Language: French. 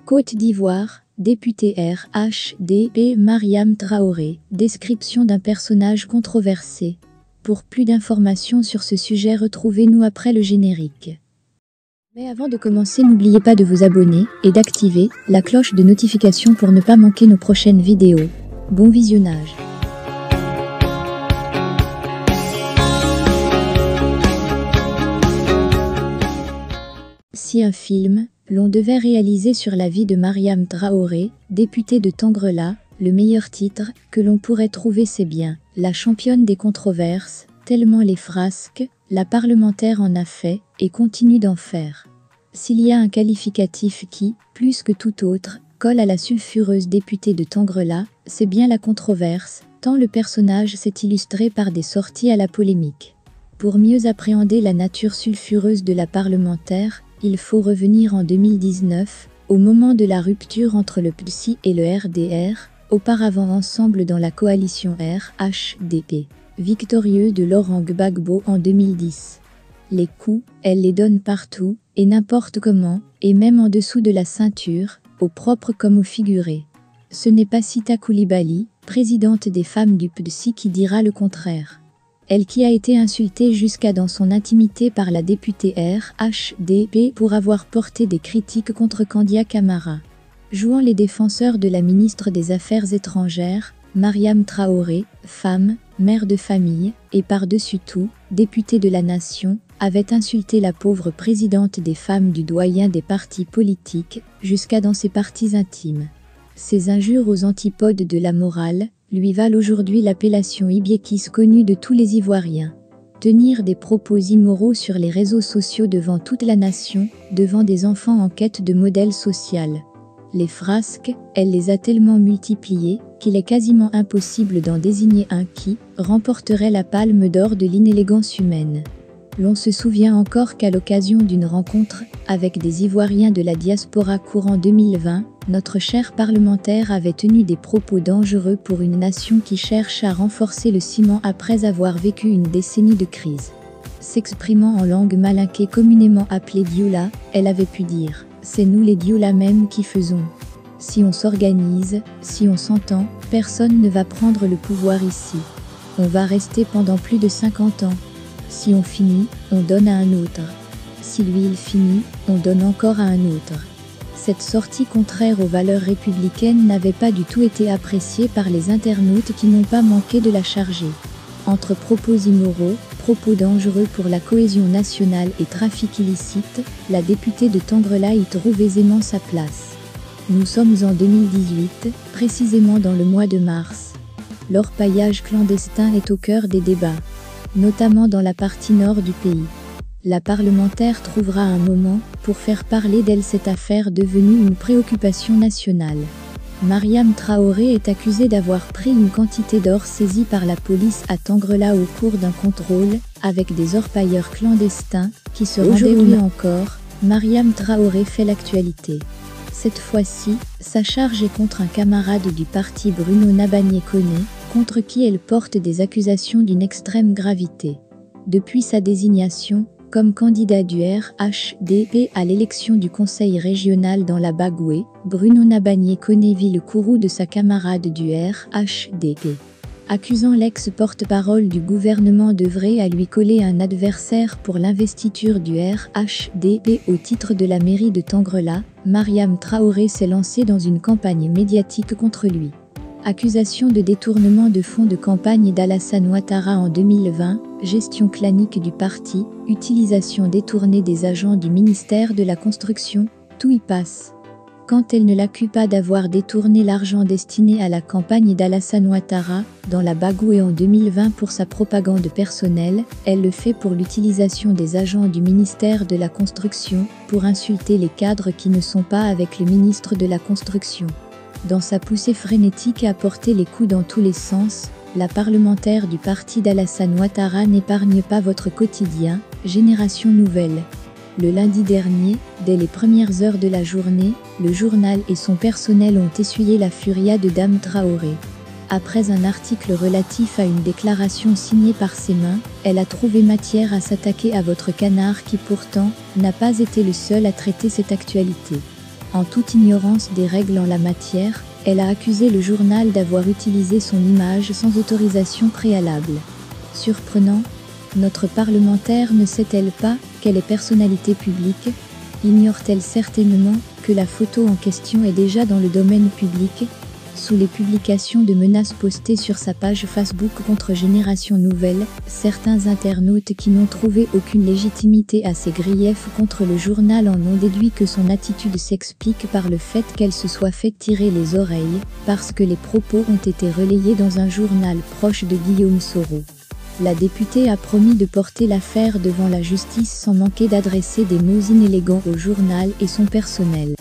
Côte d'Ivoire, député RHDP Mariam Traoré, description d'un personnage controversé. Pour plus d'informations sur ce sujet, retrouvez-nous après le générique. Mais avant de commencer, n'oubliez pas de vous abonner et d'activer la cloche de notification pour ne pas manquer nos prochaines vidéos. Bon visionnage. Si un film, l'on devait réaliser sur la vie de Mariam Traoré, députée de Tangrela, le meilleur titre que l'on pourrait trouver, c'est bien la championne des controverses, tellement les frasques, la parlementaire en a fait et continue d'en faire. S'il y a un qualificatif qui, plus que tout autre, colle à la sulfureuse députée de Tangrela, c'est bien la controverse, tant le personnage s'est illustré par des sorties à la polémique. Pour mieux appréhender la nature sulfureuse de la parlementaire, il faut revenir en 2019, au moment de la rupture entre le PDC et le RDR, auparavant ensemble dans la coalition RHDP, victorieux de Laurent Gbagbo en 2010. Les coups, elle les donne partout, et n'importe comment, et même en dessous de la ceinture, au propre comme au figuré. Ce n'est pas Sita Coulibaly, présidente des femmes du PDC, qui dira le contraire. Elle qui a été insultée jusqu'à dans son intimité par la députée RHDP pour avoir porté des critiques contre Kandia Camara. Jouant les défenseurs de la ministre des Affaires étrangères, Mariam Traoré, femme, mère de famille, et par-dessus tout, députée de la nation, avait insulté la pauvre présidente des femmes du doyen des partis politiques, jusqu'à dans ses parties intimes. Ces injures aux antipodes de la morale lui valent aujourd'hui l'appellation Ibiekis connue de tous les Ivoiriens. Tenir des propos immoraux sur les réseaux sociaux devant toute la nation, devant des enfants en quête de modèle social. Les frasques, elle les a tellement multipliées, qu'il est quasiment impossible d'en désigner un qui remporterait la palme d'or de l'inélégance humaine. L'on se souvient encore qu'à l'occasion d'une rencontre avec des Ivoiriens de la diaspora courant 2020, notre cher parlementaire avait tenu des propos dangereux pour une nation qui cherche à renforcer le ciment après avoir vécu une décennie de crise. S'exprimant en langue malinquée communément appelée dioula, elle avait pu dire « C'est nous les dioula même qui faisons. Si on s'organise, si on s'entend, personne ne va prendre le pouvoir ici. On va rester pendant plus de 50 ans. Si on finit, on donne à un autre. Si lui il finit, on donne encore à un autre. » Cette sortie contraire aux valeurs républicaines n'avait pas du tout été appréciée par les internautes qui n'ont pas manqué de la charger. Entre propos immoraux, propos dangereux pour la cohésion nationale et trafic illicite, la députée de Tangrela y trouve aisément sa place. Nous sommes en 2018, précisément dans le mois de mars. L'orpaillage clandestin est au cœur des débats, notamment dans la partie nord du pays. La parlementaire trouvera un moment pour faire parler d'elle, cette affaire devenue une préoccupation nationale. Mariam Traoré est accusée d'avoir pris une quantité d'or saisie par la police à Tangrela au cours d'un contrôle, avec des orpailleurs clandestins, qui se rendaient lui encore. Mariam Traoré fait l'actualité. Cette fois-ci, sa charge est contre un camarade du parti, Bruno Nabagné-Koné, contre qui elle porte des accusations d'une extrême gravité. Depuis sa désignation comme candidat du RHDP à l'élection du conseil régional dans la Bagoué, Bruno Nabagné-Koné vit le courroux de sa camarade du RHDP. Accusant l'ex-porte-parole du gouvernement d'œuvrer à lui coller un adversaire pour l'investiture du RHDP au titre de la mairie de Tangrela, Mariam Traoré s'est lancée dans une campagne médiatique contre lui. Accusation de détournement de fonds de campagne d'Alassane Ouattara en 2020, gestion clanique du parti, utilisation détournée des agents du ministère de la Construction, tout y passe. Quand elle ne l'accuse pas d'avoir détourné l'argent destiné à la campagne d'Alassane Ouattara, dans la Bagoué en 2020 pour sa propagande personnelle, elle le fait pour l'utilisation des agents du ministère de la Construction, pour insulter les cadres qui ne sont pas avec le ministre de la Construction. Dans sa poussée frénétique à porter les coups dans tous les sens, la parlementaire du parti d'Alassane Ouattara n'épargne pas votre quotidien, Génération Nouvelle. Le lundi dernier, dès les premières heures de la journée, le journal et son personnel ont essuyé la furia de Dame Traoré. Après un article relatif à une déclaration signée par ses mains, elle a trouvé matière à s'attaquer à votre canard qui pourtant n'a pas été le seul à traiter cette actualité. En toute ignorance des règles en la matière, elle a accusé le journal d'avoir utilisé son image sans autorisation préalable. Surprenant, notre parlementaire ne sait-elle pas qu'elle est personnalité publique? Ignore-t-elle certainement que la photo en question est déjà dans le domaine public? Sous les publications de menaces postées sur sa page Facebook contre Génération Nouvelle, certains internautes qui n'ont trouvé aucune légitimité à ces griefs contre le journal en ont déduit que son attitude s'explique par le fait qu'elle se soit fait tirer les oreilles, parce que les propos ont été relayés dans un journal proche de Guillaume Soro. La députée a promis de porter l'affaire devant la justice sans manquer d'adresser des mots inélégants au journal et son personnel.